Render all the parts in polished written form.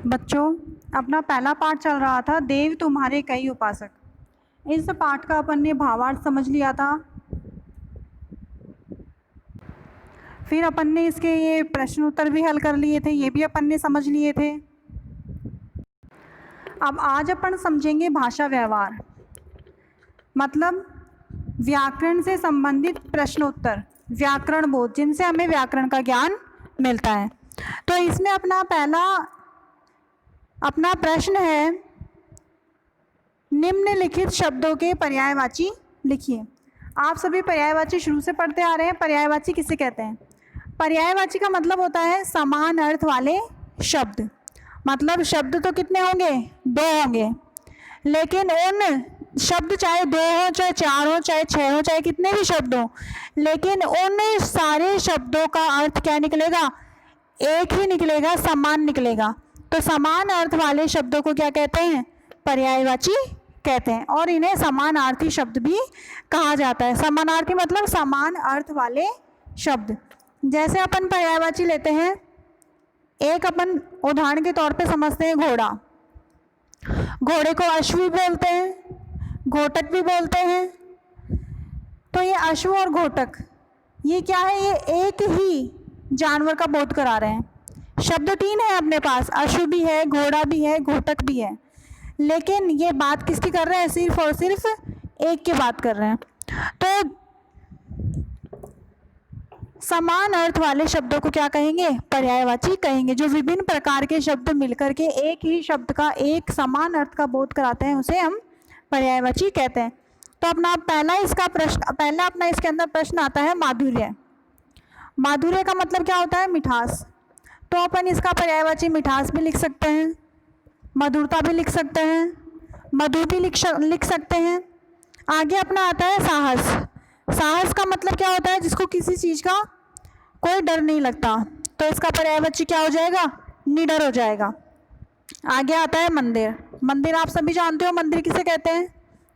बच्चों, अपना पहला पाठ चल रहा था देव तुम्हारे कई उपासक। इस पाठ का अपन ने भावार्थ समझ लिया था। फिर अपन ने इसके ये प्रश्न उत्तर भी हल कर लिए थे, ये भी अपन ने समझ लिए थे। अब आज अपन समझेंगे भाषा व्यवहार, मतलब व्याकरण से संबंधित प्रश्न उत्तर, व्याकरण बोध, जिनसे हमें व्याकरण का ज्ञान मिलता है। तो इसमें अपना प्रश्न है, निम्नलिखित शब्दों के पर्यायवाची लिखिए। आप सभी पर्यायवाची शुरू से पढ़ते आ रहे हैं। पर्यायवाची किसे कहते हैं? पर्यायवाची का मतलब होता है समान अर्थ वाले शब्द। मतलब शब्द तो कितने होंगे? दो होंगे, लेकिन उन शब्द चाहे दो हो, चाहे चार हो, चाहे छह हो, चाहे कितने भी शब्द हो, लेकिन उन सारे शब्दों का अर्थ क्या निकलेगा? एक ही निकलेगा, समान निकलेगा। तो समान अर्थ वाले शब्दों को क्या कहते हैं? पर्यायवाची कहते हैं। और इन्हें समानार्थी शब्द भी कहा जाता है। समानार्थी मतलब समान अर्थ वाले शब्द। जैसे अपन पर्यायवाची लेते हैं, एक अपन उदाहरण के तौर पे समझते हैं घोड़ा। घोड़े को अश्व भी बोलते हैं, घोटक भी बोलते हैं। तो ये अश्व और घोटक ये क्या है? ये एक ही जानवर का बोध करा रहे हैं। शब्द तीन है अपने पास, अश्व भी है, घोड़ा भी है, घोटक भी है, लेकिन ये बात किसकी कर रहे हैं? सिर्फ और सिर्फ एक की बात कर रहे हैं। तो समान अर्थ वाले शब्दों को क्या कहेंगे? पर्यायवाची कहेंगे। जो विभिन्न प्रकार के शब्द मिलकर के एक ही शब्द का एक समान अर्थ का बोध कराते हैं, उसे हम पर्यायवाची कहते हैं। तो अपना पहला इसके अंदर प्रश्न आता है माधुर्य। माधुर्य का मतलब क्या होता है? मिठास। तो अपन इसका पर्यायवाची मिठास भी लिख सकते हैं, मधुरता भी लिख सकते हैं, मधुर भी लिख सकते हैं। आगे अपना आता है साहस। साहस का मतलब क्या होता है? जिसको किसी चीज़ का कोई डर नहीं लगता। तो इसका पर्यायवाची क्या हो जाएगा? निडर हो जाएगा। आगे आता है मंदिर। मंदिर आप सभी जानते हो, मंदिर किसे कहते हैं?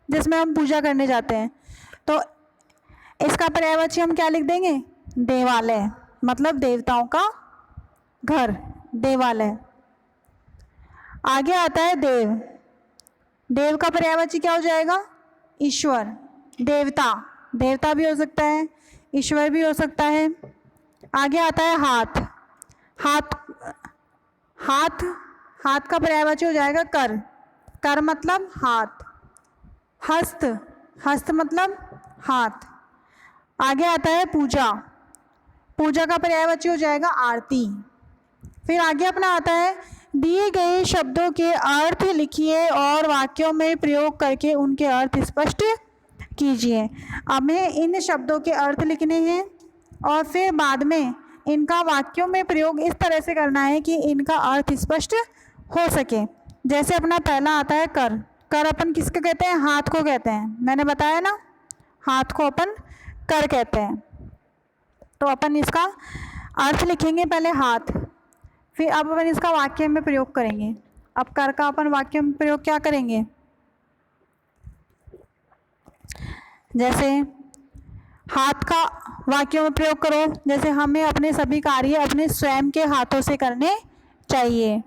जिसमें हम पूजा करने जाते हैं। तो इसका पर्यायवाची हम क्या लिख देंगे? देवालय, मतलब देवताओं का घर, देवालय। आगे आता है देव। देव का पर्यायवाची क्या हो जाएगा? ईश्वर, देवता। देवता भी हो सकता है, ईश्वर भी हो सकता है। आगे आता है हाथ। हाथ का पर्यायवाची हो जाएगा कर। कर मतलब हाथ। हस्त मतलब हाथ। आगे आता है पूजा। पूजा का पर्यायवाची हो जाएगा आरती। फिर आगे अपना आता है दिए गए शब्दों के अर्थ लिखिए और वाक्यों में प्रयोग करके उनके अर्थ स्पष्ट कीजिए। हमें इन शब्दों के अर्थ लिखने हैं और फिर बाद में इनका वाक्यों में प्रयोग इस तरह से करना है कि इनका अर्थ स्पष्ट हो सके। जैसे अपना पहला आता है कर। कर अपन किसको कहते हैं? हाथ को कहते हैं। मैंने बताया ना, हाथ को अपन कर कहते हैं। तो अपन इसका अर्थ लिखेंगे पहले हाथ, फिर अब अपन इसका वाक्य में प्रयोग करेंगे। अब कर का अपन वाक्य में प्रयोग क्या करेंगे? जैसे हाथ का वाक्यों में प्रयोग करो, जैसे हमें अपने सभी कार्य अपने स्वयं के हाथों से करने चाहिए।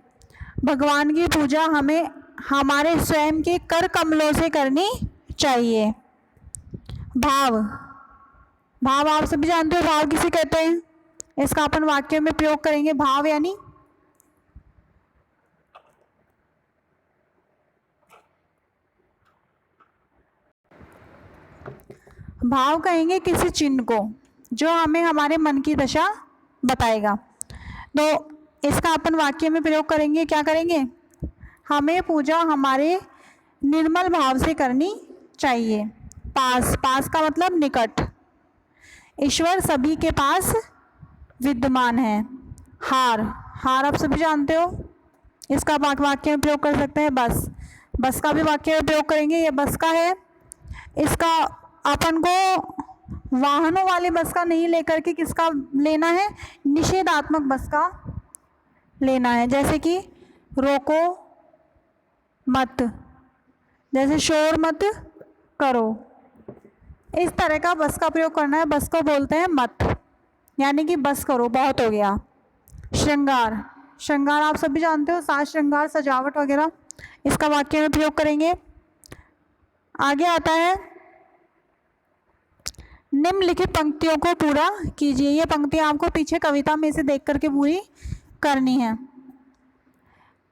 भगवान की पूजा हमें हमारे स्वयं के कर कमलों से करनी चाहिए। भाव आप सभी जानते हो भाव किसे कहते हैं? इसका अपन वाक्य में प्रयोग करेंगे। भाव यानी भाव कहेंगे किसी चिन्ह को जो हमें हमारे मन की दशा बताएगा। तो इसका अपन वाक्य में प्रयोग करेंगे। क्या करेंगे? हमें पूजा हमारे निर्मल भाव से करनी चाहिए। पास का मतलब निकट। ईश्वर सभी के पास विद्यमान है। हार आप सभी जानते हो, इसका वाक्य में प्रयोग कर सकते हैं। बस का भी वाक्य में प्रयोग करेंगे। ये बस का है, इसका अपन को वाहनों वाले बस का नहीं लेकर के किसका लेना है? निषेधात्मक बस का लेना है। जैसे कि रोको मत, जैसे शोर मत करो, इस तरह का बस का प्रयोग करना है। बस को बोलते हैं मत, यानी कि बस करो, बहुत हो गया। श्रृंगार श्रृंगार आप सभी जानते हो, साज श्रृंगार, सजावट वगैरह, इसका वाक्य में प्रयोग करेंगे। आगे आता है, निम्नलिखित पंक्तियों को पूरा कीजिए। ये पंक्तियां आपको पीछे कविता में से देख करके पूरी करनी है।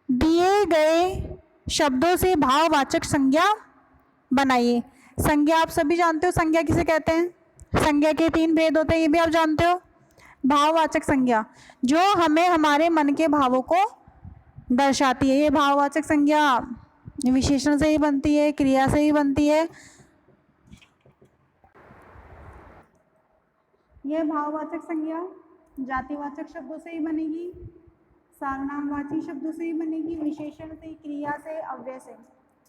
दिए गए शब्दों से भाववाचक संज्ञा बनाइए। संज्ञा आप सभी जानते हो, संज्ञा किसे कहते हैं? संज्ञा के 3 भेद होते हैं, ये भी आप जानते हो। भाववाचक संज्ञा जो हमें हमारे मन के भावों को दर्शाती है। ये भाववाचक संज्ञा विशेषण से ही बनती है, क्रिया से ही बनती है। यह भाववाचक संज्ञा जातिवाचक शब्दों से ही बनेगी, सर्वनामवाची शब्दों से ही बनेगी, विशेषण से, क्रिया से, अव्यय से।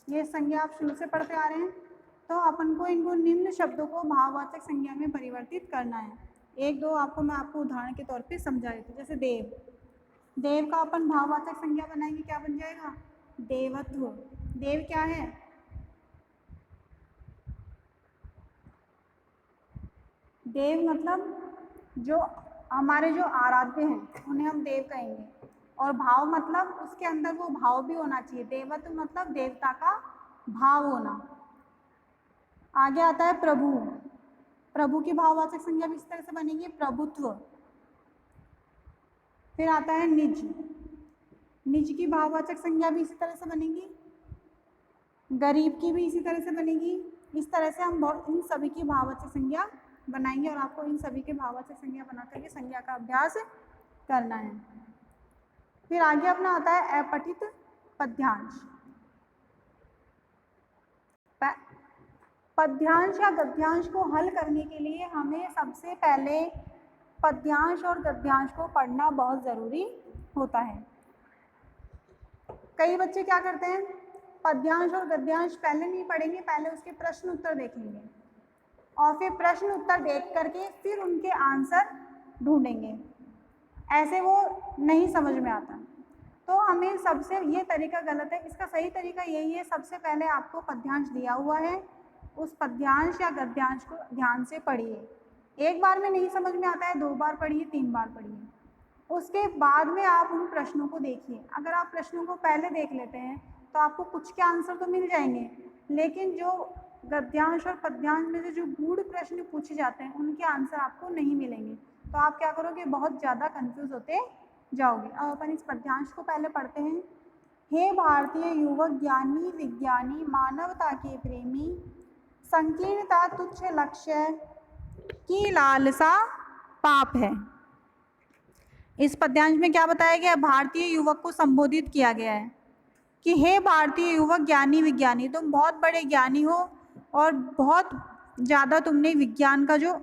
ये संज्ञा आप शुरू से पढ़ते आ रहे हैं। तो अपन को इनको निम्न शब्दों को भाववाचक संज्ञा में परिवर्तित करना है। एक दो मैं आपको उदाहरण के तौर पे समझा देती हूँ। जैसे देव, देव का अपन भाववाचक संज्ञा बनाएंगे, क्या बन जाएगा? देवत्व। देव क्या है? देव मतलब जो हमारे जो आराध्य हैं उन्हें हम देव कहेंगे। और भाव मतलब उसके अंदर वो भाव भी होना चाहिए। देवत्व मतलब देवता का भाव होना। आगे आता है प्रभु। प्रभु की भाववाचक संज्ञा भी इस तरह से बनेगी, प्रभुत्व। फिर आता है निज। निज की भाववाचक संज्ञा भी इसी तरह से बनेगी। गरीब की भी इसी तरह से बनेगी। इस तरह से हम इन सभी की भाववाचक संज्ञा बनाएंगे और आपको इन सभी के भाववाचक संज्ञा बना करके संज्ञा का अभ्यास करना है। फिर आगे अपना आता है अपठित पद्यांश। पद्यांश या गद्यांश को हल करने के लिए हमें सबसे पहले पद्यांश और गद्यांश को पढ़ना बहुत ज़रूरी होता है। कई बच्चे क्या करते हैं, पद्यांश और गद्यांश पहले नहीं पढ़ेंगे, पहले उसके प्रश्न उत्तर देखेंगे और फिर प्रश्न उत्तर देख करके फिर उनके आंसर ढूंढेंगे। ऐसे वो नहीं समझ में आता। तो हमें सबसे ये तरीका गलत है। इसका सही तरीका यही है, सबसे पहले आपको पद्यांश दिया हुआ है, उस पद्यांश या गद्यांश को ध्यान से पढ़िए। एक बार में नहीं समझ में आता है, 2 बार पढ़िए, 3 बार पढ़िए। उसके बाद में आप उन प्रश्नों को देखिए। अगर आप प्रश्नों को पहले देख लेते हैं तो आपको कुछ के आंसर तो मिल जाएंगे, लेकिन जो गद्यांश और पद्यांश में से जो गूढ़ प्रश्न पूछे जाते हैं उनके आंसर आपको नहीं मिलेंगे। तो आप क्या करोगे, बहुत ज़्यादा कंफ्यूज होते जाओगे। अब अपन इस पद्यांश को पहले पढ़ते हैं। हे भारतीय युवक, ज्ञानी विज्ञानी, मानवता के प्रेमी, संकीर्णता तुच्छ लक्ष्य की लालसा पाप है। इस पद्यांश में क्या बताया गया? भारतीय युवक को संबोधित किया गया है कि हे भारतीय युवक, ज्ञानी विज्ञानी, तुम बहुत बड़े ज्ञानी हो और बहुत ज़्यादा तुमने विज्ञान का जो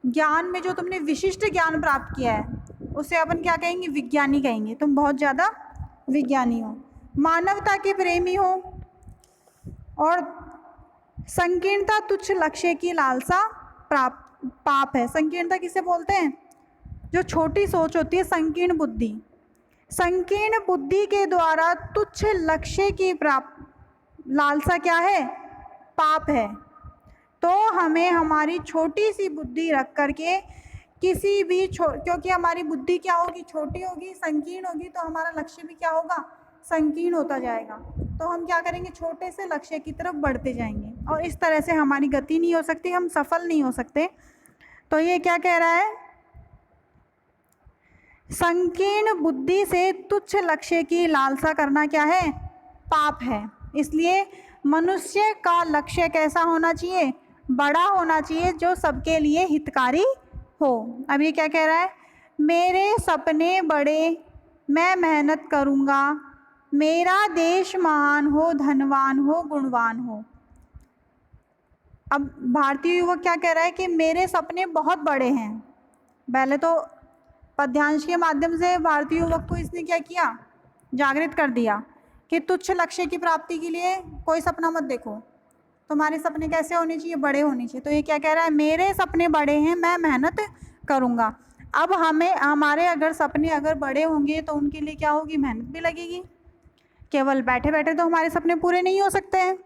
ज्ञान में जो तुमने विशिष्ट ज्ञान प्राप्त किया है उसे अपन क्या कहेंगे? विज्ञानी कहेंगे। तुम बहुत ज़्यादा विज्ञानी हो, मानवता के प्रेमी हो और संकीर्णता तुच्छ लक्ष्य की लालसा पाप है। संकीर्णता किसे बोलते हैं? जो छोटी सोच होती है, संकीर्ण बुद्धि। संकीर्ण बुद्धि के द्वारा तुच्छ लक्ष्य की लालसा क्या है? पाप है। तो हमें हमारी छोटी सी बुद्धि रख करके किसी भी क्योंकि हमारी बुद्धि क्या होगी? छोटी होगी, संकीर्ण होगी, तो हमारा लक्ष्य भी क्या होगा? संकीर्ण होता जाएगा। तो हम क्या करेंगे? छोटे से लक्ष्य की तरफ बढ़ते जाएंगे और इस तरह से हमारी गति नहीं हो सकती, हम सफल नहीं हो सकते। तो ये क्या कह रहा है? संकीर्ण बुद्धि से तुच्छ लक्ष्य की लालसा करना क्या है? पाप है। इसलिए मनुष्य का लक्ष्य कैसा होना चाहिए? बड़ा होना चाहिए, जो सबके लिए हितकारी हो। अब ये क्या कह रहा है? मेरे सपने बड़े, मैं मेहनत करूँगा, मेरा देश महान हो, धनवान हो, गुणवान हो। अब भारतीय युवक क्या कह रहा है कि मेरे सपने बहुत बड़े हैं। पहले तो पद्यांश के माध्यम से भारतीय युवक को इसने क्या किया? जागृत कर दिया कि तुच्छ लक्ष्य की प्राप्ति के लिए कोई सपना मत देखो, तुम्हारे सपने कैसे होने चाहिए? बड़े होने चाहिए। तो ये क्या कह रहा है? मेरे सपने बड़े हैं, मैं मेहनत करूँगा। अब हमारे अगर सपने अगर बड़े होंगे तो उनके लिए क्या होगी? मेहनत भी लगेगी। केवल बैठे बैठे तो हमारे सपने पूरे नहीं हो सकते हैं।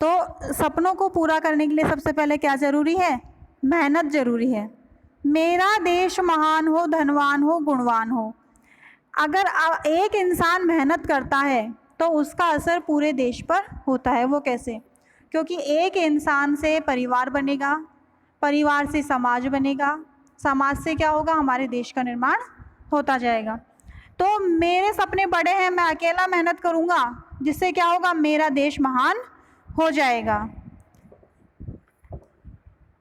तो सपनों को पूरा करने के लिए सबसे पहले क्या ज़रूरी है? मेहनत ज़रूरी है। मेरा देश महान हो, धनवान हो, गुणवान हो। अगर एक इंसान मेहनत करता है तो उसका असर पूरे देश पर होता है। वो कैसे? क्योंकि एक इंसान से परिवार बनेगा, परिवार से समाज बनेगा, समाज से क्या होगा? हमारे देश का निर्माण होता जाएगा। तो मेरे सपने बड़े हैं, मैं अकेला मेहनत करूँगा, जिससे क्या होगा? मेरा देश महान हो जाएगा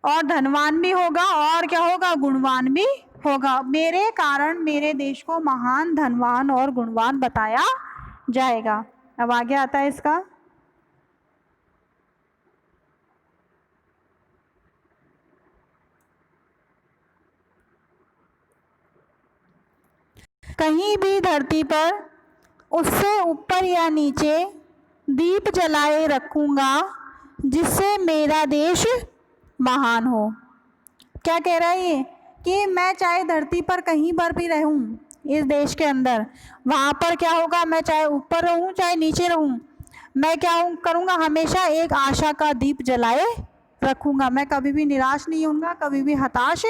और धनवान भी होगा और क्या होगा? गुणवान भी होगा। मेरे कारण मेरे देश को महान, धनवान और गुणवान बताया जाएगा। अब आगे आता है इसका, कहीं भी धरती पर उससे ऊपर या नीचे दीप जलाए रखूँगा, जिससे मेरा देश महान हो। क्या कह रहा है ये? कि मैं चाहे धरती पर कहीं पर भी रहूँ इस देश के अंदर, वहाँ पर क्या होगा? मैं चाहे ऊपर रहूँ चाहे नीचे रहूँ, मैं क्या करूँगा? हमेशा एक आशा का दीप जलाए रखूँगा। मैं कभी भी निराश नहीं होऊंगा, कभी भी हताश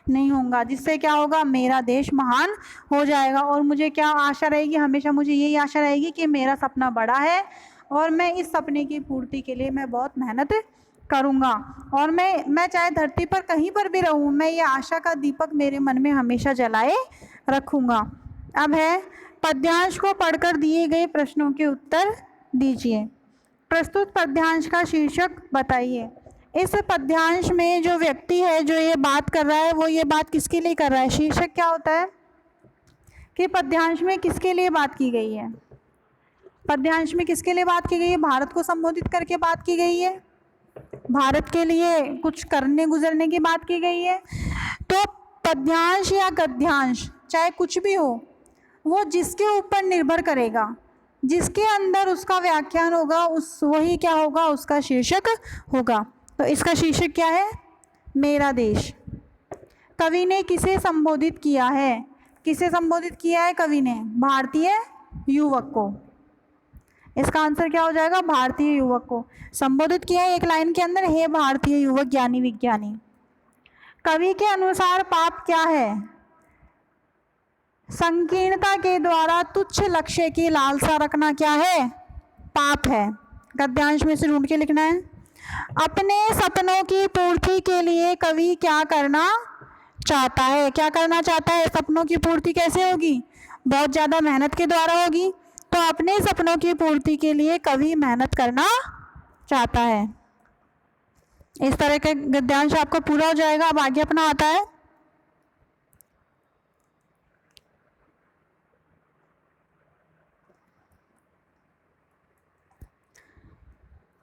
नहीं होऊंगा, जिससे क्या होगा? मेरा देश महान हो जाएगा। और मुझे क्या आशा रहेगी? हमेशा मुझे यही आशा रहेगी कि मेरा सपना बड़ा है और मैं इस सपने की पूर्ति के लिए मैं बहुत मेहनत करूँगा। और मैं चाहे धरती पर कहीं पर भी रहूँ, मैं ये आशा का दीपक मेरे मन में हमेशा जलाए रखूँगा। अब है पद्यांश को पढ़कर दिए गए प्रश्नों के उत्तर दीजिए। प्रस्तुत पद्यांश का शीर्षक बताइए। इस पद्यांश में जो व्यक्ति है जो ये बात कर रहा है, वो ये बात किसके लिए कर रहा है? शीर्षक क्या होता है कि पद्यांश में किसके लिए बात की गई है? पद्यांश में किसके लिए बात की गई है? भारत को संबोधित करके बात की गई है, भारत के लिए कुछ करने गुजरने की बात की गई है। तो पद्यांश या गद्यांश चाहे कुछ भी हो, वो जिसके ऊपर निर्भर करेगा, जिसके अंदर उसका व्याख्यान होगा, वही क्या होगा? उसका शीर्षक होगा। तो इसका शीर्षक क्या है? मेरा देश। कवि ने किसे संबोधित किया है? किसे संबोधित किया है कवि ने? भारतीय युवक को। इसका आंसर क्या हो जाएगा? भारतीय युवक को संबोधित किया है एक लाइन के अंदर, हे भारतीय युवक ज्ञानी विज्ञानी। कवि के अनुसार पाप क्या है? संकीर्णता के द्वारा तुच्छ लक्ष्य की लालसा रखना क्या है? पाप है। गद्यांश में से ढूंढ के लिखना है। अपने सपनों की पूर्ति के लिए कवि क्या करना चाहता है? क्या करना चाहता है? सपनों की पूर्ति कैसे होगी? बहुत ज़्यादा मेहनत के द्वारा होगी। तो अपने सपनों की पूर्ति के लिए कवि मेहनत करना चाहता है। इस तरह का गद्यांश आपका पूरा हो जाएगा। अब आगे अपना आता है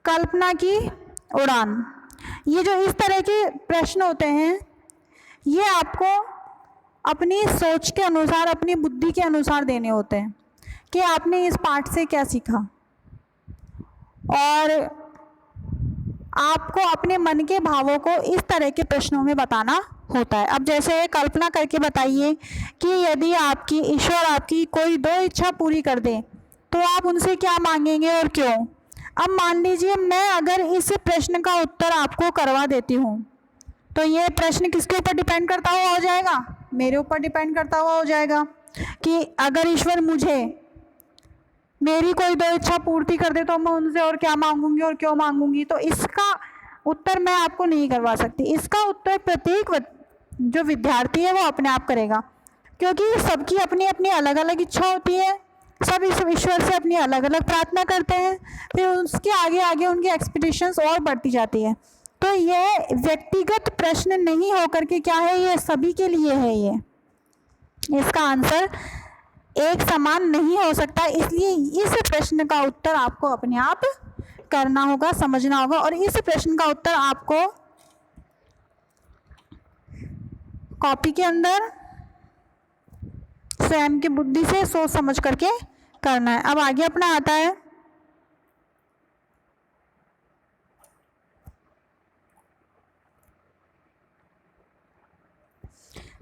कल्पना की उड़ान। ये जो इस तरह के प्रश्न होते हैं, ये आपको अपनी सोच के अनुसार, अपनी बुद्धि के अनुसार देने होते हैं कि आपने इस पाठ से क्या सीखा, और आपको अपने मन के भावों को इस तरह के प्रश्नों में बताना होता है। अब जैसे कल्पना करके बताइए कि यदि आपकी ईश्वर आपकी कोई 2 इच्छा पूरी कर दे तो आप उनसे क्या मांगेंगे और क्यों? अब मान लीजिए मैं अगर इस प्रश्न का उत्तर आपको करवा देती हूँ, तो ये प्रश्न किसके ऊपर डिपेंड करता हुआ हो जाएगा? मेरे ऊपर डिपेंड करता हुआ हो जाएगा कि अगर ईश्वर मुझे मेरी कोई 2 इच्छा पूर्ति कर दे तो मैं उनसे और क्या मांगूंगी और क्यों मांगूंगी। तो इसका उत्तर मैं आपको नहीं करवा सकती। इसका उत्तर प्रत्येक जो विद्यार्थी है वो अपने आप करेगा, क्योंकि सबकी अपनी अपनी अलग अलग इच्छा होती है। सब इस ईश्वर से अपनी अलग अलग प्रार्थना करते हैं, फिर उसके आगे आगे उनकी एक्सपेक्टेशंस और बढ़ती जाती है। तो यह व्यक्तिगत प्रश्न नहीं होकर के क्या है, ये सभी के लिए है। ये इसका आंसर एक समान नहीं हो सकता, इसलिए इस प्रश्न का उत्तर आपको अपने आप करना होगा, समझना होगा। और इस प्रश्न का उत्तर आपको कॉपी के अंदर स्वयं की बुद्धि से सोच समझ करके करना है। अब आगे अपना आता है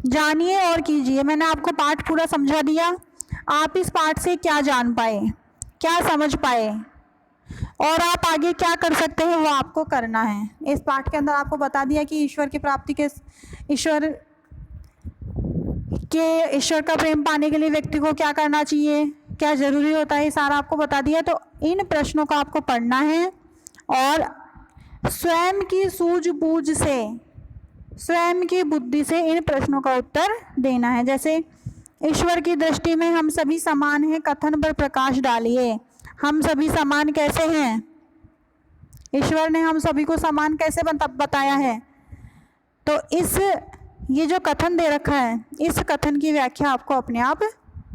जानिए और कीजिए। मैंने आपको पाठ पूरा समझा दिया। आप इस पाठ से क्या जान पाए, क्या समझ पाए, और आप आगे क्या कर सकते हैं वो आपको करना है। इस पाठ के अंदर आपको बता दिया कि ईश्वर की प्राप्ति के, ईश्वर कि ईश्वर का प्रेम पाने के लिए व्यक्ति को क्या करना चाहिए, क्या ज़रूरी होता है, ये सारा आपको बता दिया। तो इन प्रश्नों को आपको पढ़ना है और स्वयं की सूझबूझ से, स्वयं की बुद्धि से इन प्रश्नों का उत्तर देना है। जैसे ईश्वर की दृष्टि में हम सभी समान हैं, कथन पर प्रकाश डालिए। हम सभी समान कैसे हैं? ईश्वर ने हम सभी को समान कैसे बताया है? तो ये जो कथन दे रखा है, इस कथन की व्याख्या आपको अपने आप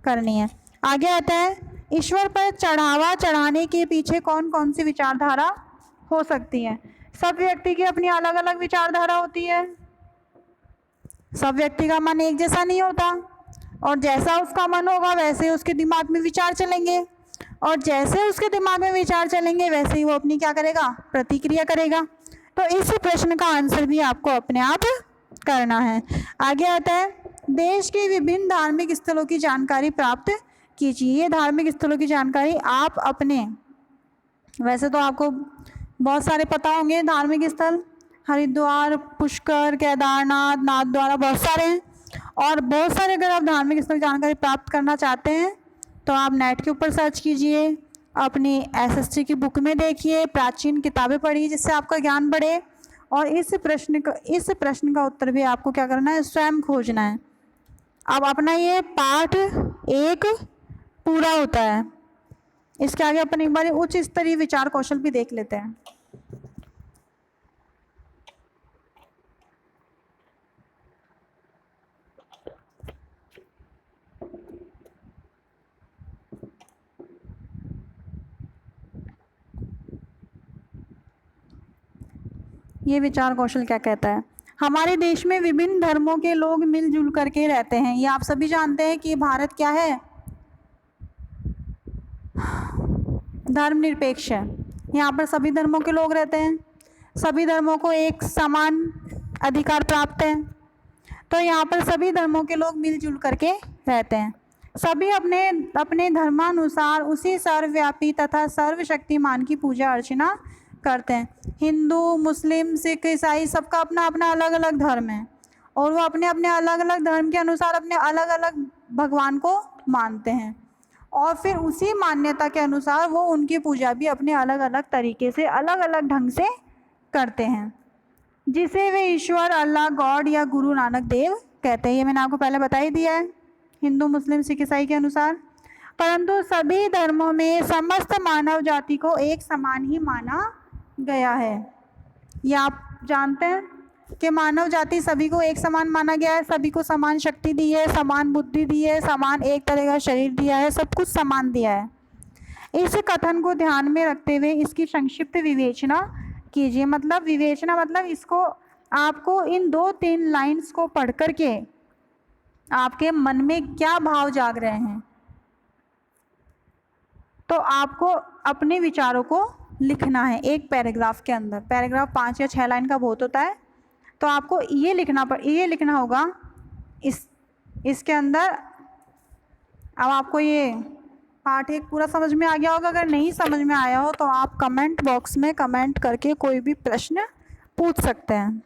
करनी है। आगे आता है, ईश्वर पर चढ़ावा चढ़ाने के पीछे कौन कौन सी विचारधारा हो सकती है? सब व्यक्ति की अपनी अलग अलग विचारधारा होती है। सब व्यक्ति का मन एक जैसा नहीं होता, और जैसा उसका मन होगा वैसे उसके दिमाग में विचार चलेंगे, और जैसे उसके दिमाग में विचार चलेंगे वैसे ही वो अपनी क्या करेगा? प्रतिक्रिया करेगा। तो इस प्रश्न का आंसर भी आपको अपने आप करना है। आगे आता है, देश के विभिन्न धार्मिक स्थलों की जानकारी प्राप्त कीजिए। ये धार्मिक स्थलों की जानकारी आप अपने, वैसे तो आपको बहुत सारे पता होंगे धार्मिक स्थल, हरिद्वार, पुष्कर, केदारनाथ, नाथद्वारा, बहुत सारे हैं। और बहुत सारे अगर आप धार्मिक स्थल की जानकारी प्राप्त करना चाहते हैं तो आप नेट के ऊपर सर्च कीजिए, अपनी एसएसटी की बुक में देखिए, प्राचीन किताबें पढ़िए, जिससे आपका ज्ञान बढ़े। और इस प्रश्न का उत्तर भी आपको क्या करना है? स्वयं खोजना है। अब अपना ये पाठ 1 पूरा होता है। इसके आगे अपन एक बार उच्च स्तरीय विचार कौशल भी देख लेते हैं। ये विचार कौशल क्या कहता है? हमारे देश में विभिन्न धर्मों के लोग मिलजुल करके रहते हैं। ये आप सभी जानते हैं कि भारत क्या है? धर्मनिरपेक्ष है। यहाँ पर सभी धर्मों के लोग रहते हैं, सभी धर्मों को एक समान अधिकार प्राप्त है। तो यहाँ पर सभी धर्मों के लोग मिलजुल करके रहते हैं। सभी अपने अपने धर्मानुसार उसी सर्वव्यापी तथा सर्वशक्तिमान की पूजा अर्चना करते हैं। हिंदू, मुस्लिम, सिख, ईसाई, सबका अपना अपना अलग अलग धर्म है, और वो अपने अपने अलग अलग धर्म के अनुसार अपने अलग अलग भगवान को मानते हैं, और फिर उसी मान्यता के अनुसार वो उनकी पूजा भी अपने अलग अलग तरीके से, अलग अलग ढंग से करते हैं, जिसे वे ईश्वर, अल्लाह, गॉड या गुरु नानक देव कहते हैं। ये मैंने आपको पहले बता ही दिया है, हिंदू, मुस्लिम, सिख, ईसाई के अनुसार। परंतु सभी धर्मों में समस्त मानव जाति को एक समान ही माना गया है। ये आप जानते हैं कि मानव जाति सभी को एक समान माना गया है, सभी को समान शक्ति दी है, समान बुद्धि दी है, समान एक तरह का शरीर दिया है, सब कुछ समान दिया है। इस कथन को ध्यान में रखते हुए इसकी संक्षिप्त विवेचना कीजिए। मतलब विवेचना मतलब इसको आपको इन 2-3 लाइन्स को पढ़ करके आपके मन में क्या भाव जाग रहे हैं, तो आपको अपने विचारों को लिखना है एक पैराग्राफ के अंदर। पैराग्राफ 5 या 6 लाइन का बहुत होता है, तो आपको ये लिखना होगा इसके अंदर। अब आपको ये पाठ 1 पूरा समझ में आ गया होगा। अगर नहीं समझ में आया हो तो आप कमेंट बॉक्स में कमेंट करके कोई भी प्रश्न पूछ सकते हैं।